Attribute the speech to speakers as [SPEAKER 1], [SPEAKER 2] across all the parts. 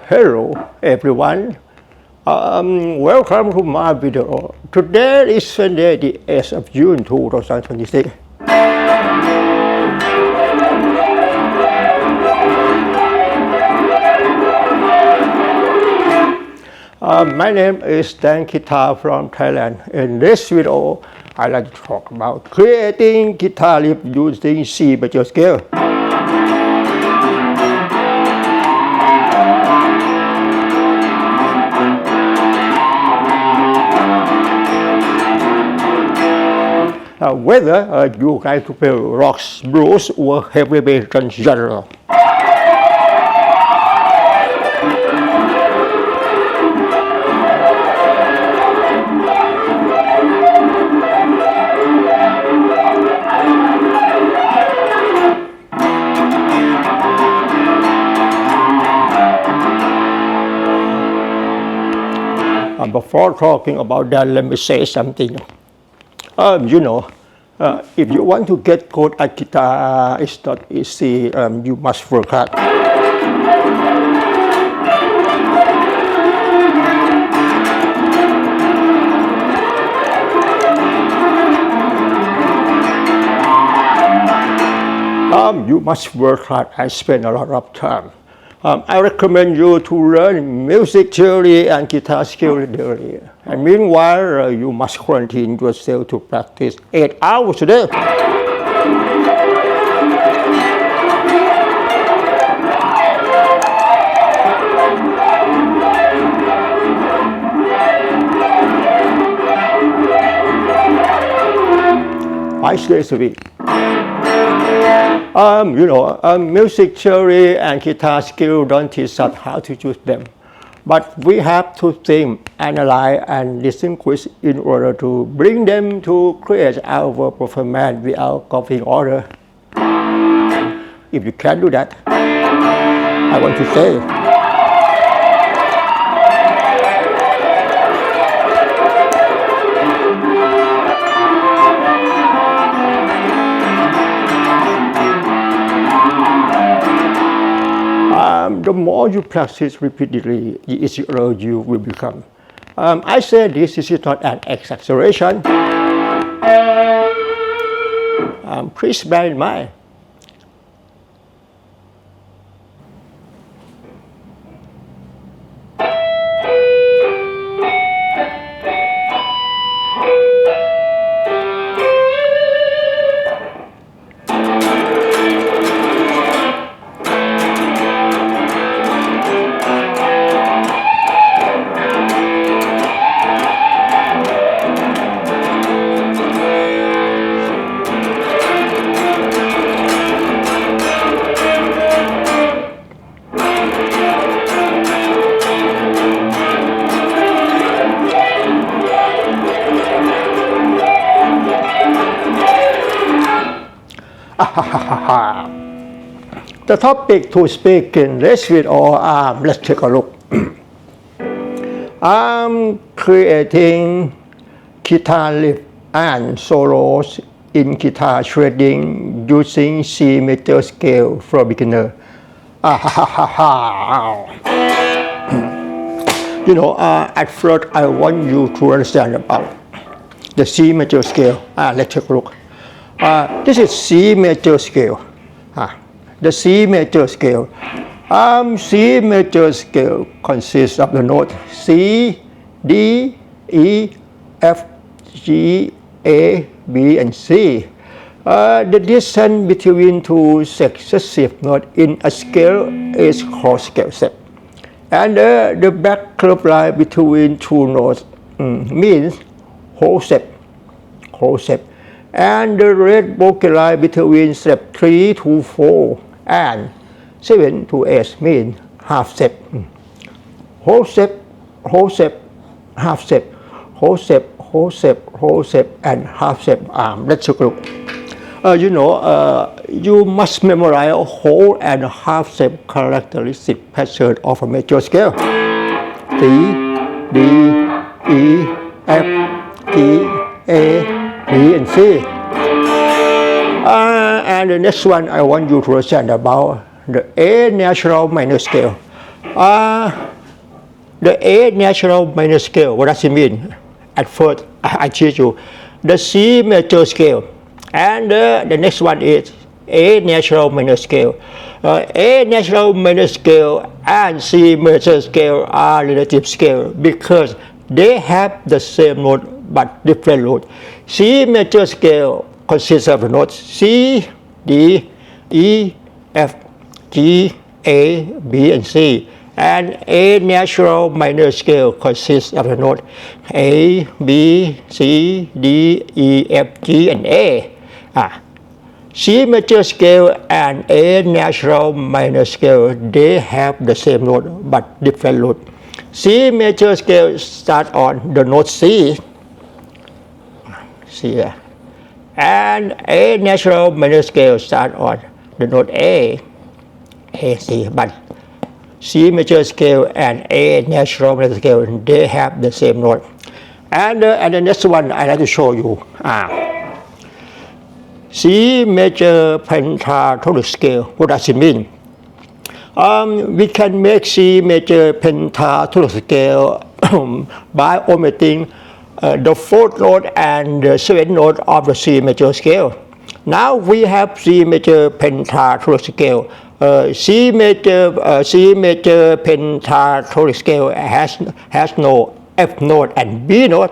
[SPEAKER 1] Hello everyone. Welcome to my video. Today is Sunday, the 8th of June 2026. My name is Dan Guitar from Thailand. In this video, I'd like to talk about creating guitar riff using C major scale. Whether you like to play rock, blues, or heavy metal genre. Before talking about that, let me say something. If you want to get good at guitar, it's not easy. You must work hard. You must work hard and spend a lot of time. I recommend you to learn music theory and guitar skill theory. And meanwhile, you must quarantine yourself to practice 8 hours a day. Five days a week. Music theory and guitar skill don't teach us how to use them. But we have to think, analyze, and distinguish in order to bring them to create our performance without copying order. If you can do that, I want to say, the more you practice repeatedly, the easier you will become. I say this is not an exaggeration. Please bear in mind. The topic to speak in this video, let's take a look. I'm creating guitar riff and solos in guitar shredding using C major scale for beginner. At first I want you to understand about the C major scale. Let's take a look. This is C major scale. The C major scale. C major scale consists of the note C, D, E, F, G, A, B, and C. The distance between two successive notes in a scale is called scale step. And the back curve line between two notes means whole step. And the red bokeh line between step 3 to 4 and 7 to 8 means half step. Whole step, half step, whole step, and half step. Let's take a look. You must memorize a whole and half step characteristic pattern of a major scale. C, D, E, F, G, A, B, and C. And the next one I want you to understand about the A natural minor scale. The A natural minor scale, what does it mean? At first, I teach you the C major scale, and the next one is A natural minor scale. A natural minor scale and C major scale are relative scale because they have the same note but different note. C major scale consists of the notes C, D, E, F, G, A, B, and C. And A natural minor scale consists of the note A, B, C, D, E, F, G, and A. C major scale and A natural minor scale, they have the same note but different note. C major scale starts on the note C, and A natural minor scale starts on the note A, C, but C major scale and A natural minor scale, they have the same note. And the next one I like to show you. C major pentatonic scale. What does it mean? We can make C major pentatonic scale by omitting the fourth note and the seventh note of the C major scale. Now we have C major pentatonic scale. C major pentatonic scale has no F note and B note.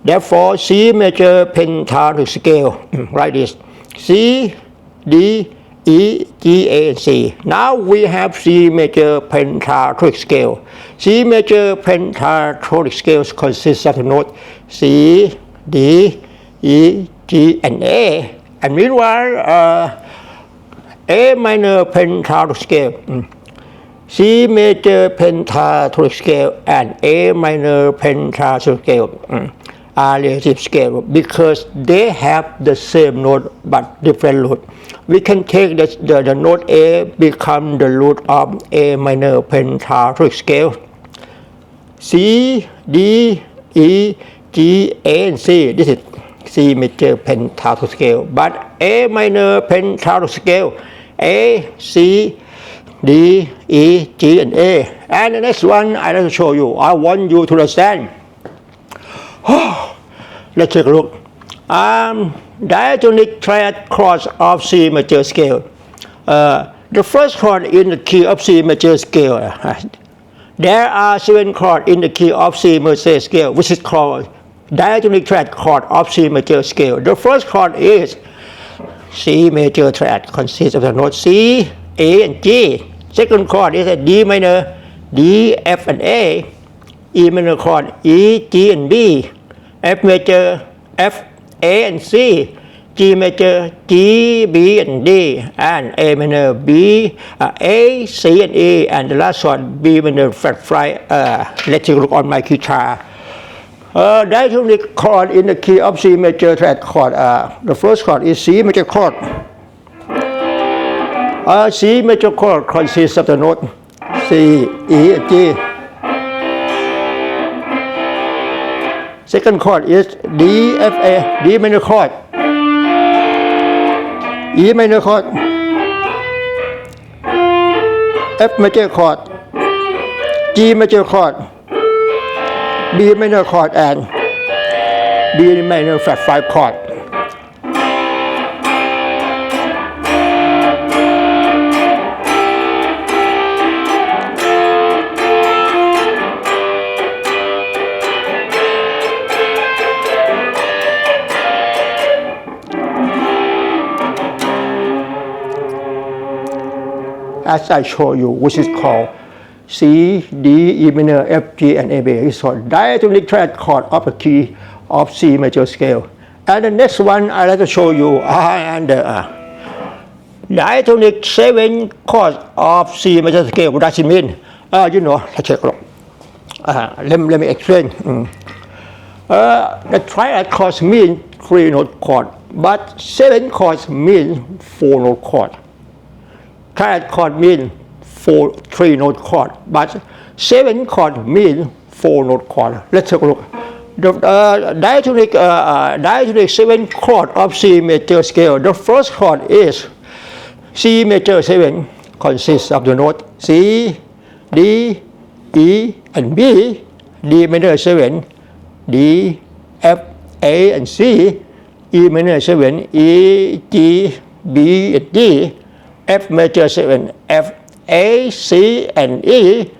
[SPEAKER 1] Therefore, C major pentatonic scale like this: C, D, E, G, A, and C. Now we have C major pentatonic scale. C major pentatonic scale consists of the note C, D, E, G, and A. And meanwhile, A minor pentatonic scale, C major pentatonic scale, and A minor pentatonic scale are relative scale because they have the same note but different note. We can take the note A become the root of A minor pentatonic scale. C, D, E, G, A, and C. This is C major pentatonic scale. But A minor pentatonic scale, A, C, D, E, G, and A. And the next one I like to show you. I want you to understand. Let's take a look. Diatonic triad chords of C major scale. The first chord in the key of C major scale. There are 7 chords in the key of C major scale, which is called diatonic triad chord of C major scale. The first chord is C major triad, consists of the notes C, A, and G. Second chord is a D minor, D, F, and A. E minor chord E, G, and B. F major, F, A, and C. G major, G, B, and D. And A minor, B, A, C, and E. And the last one, B minor flat 5. Let's take a look on my guitar. Diatonic chord in the key of C major triad chord. The first chord is C major chord. C major chord consists of the note C, E, and G. Second chord is D, F, A, D minor chord, E minor chord, F major chord, G major chord, B minor chord, and B minor flat 5 chord. As I show you, which is called C, D, E minor, F, G, and A major. It's called diatonic triad chord of the key of C major scale. And the next one I like to show you diatonic 7 chords of C major scale. What does it mean? Let's take a look. Let me explain. The triad chords mean 3-note chord, but 7 chords mean 4-note chord. Triad chord mean 3-note chord, but 7 chord mean 4-note chord. Let's take a look. The diatonic 7 chord of C major scale. The first chord is C major 7, consists of the note C, D, E, and B. D minor 7, D, F, A, and C. E minor 7, E, G, B, and D. F major 7, F, A, C, and E.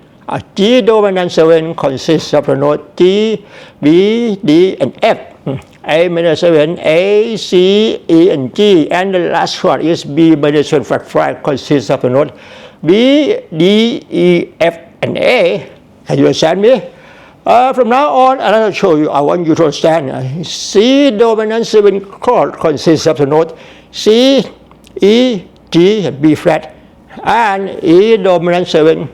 [SPEAKER 1] G dominant 7 consists of the note G, B, D, and F. A minor 7, A, C, E, and G. And the last chord is B minor 7 flat 5 consists of the note B, D, E, F, and A. Can you understand me? From now on, I'm going to show you, I want you to understand. C dominant 7 chord consists of the note C, E, G, and B flat. And E dominant 7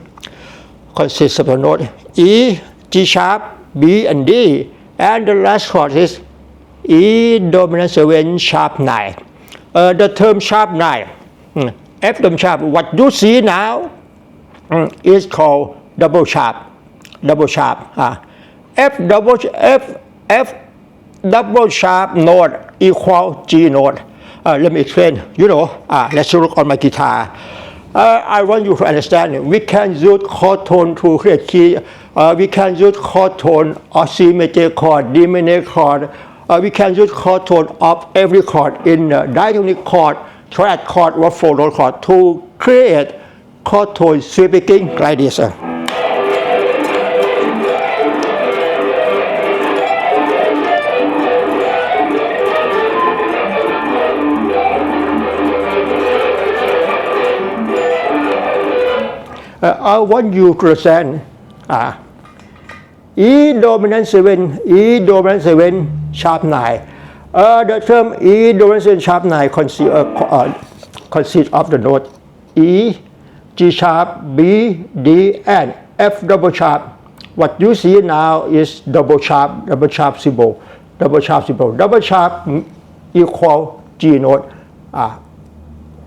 [SPEAKER 1] consists of the note E, G sharp, B, and D. And the last chord is E dominant 7 sharp 9. The term sharp 9, F dominant sharp, what you see now is called double sharp. Double sharp. F double sharp note equal G note. Let me explain. Let's look on my guitar. I want you to understand. We can use chord tone to create key. We can use chord tone of C major chord, D minor chord. We can use chord tone of every chord in diatonic chord, triad chord, or four note chord to create chord tone sweeping like this. I want you to understand E dominant 7, E dominant 7 sharp 9. The term E dominant 7 sharp 9 consists of the note E, G sharp, B, D, and F double sharp. What you see now is double sharp symbol. Double sharp equal G note.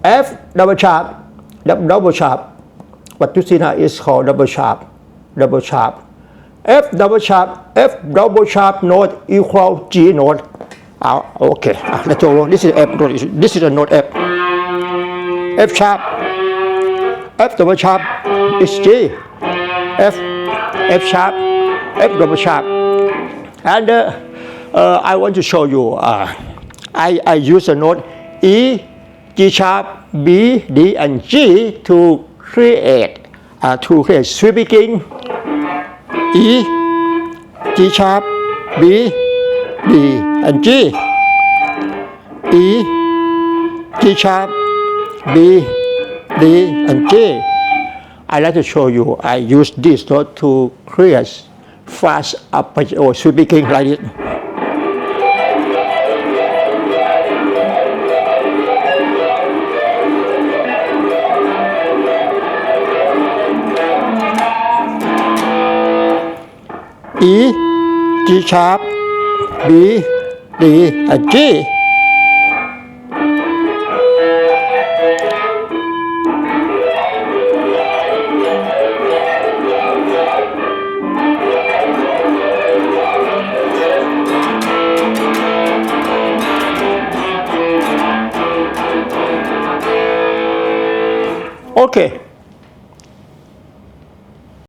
[SPEAKER 1] F double sharp. What you see now is called double sharp. F double sharp note equal G note. Okay, let's go. This is F note. This is the note F. F sharp. F double sharp is G. F sharp. F double sharp. And I want to show you. I use the note E, G sharp, B, D, and G to create sweeping E, G sharp, B, D, and G. E, G sharp, B, D, and G. I like to show you. I use this note to create fast or sweeping like this. E, G sharp, B, D, and G. Okay.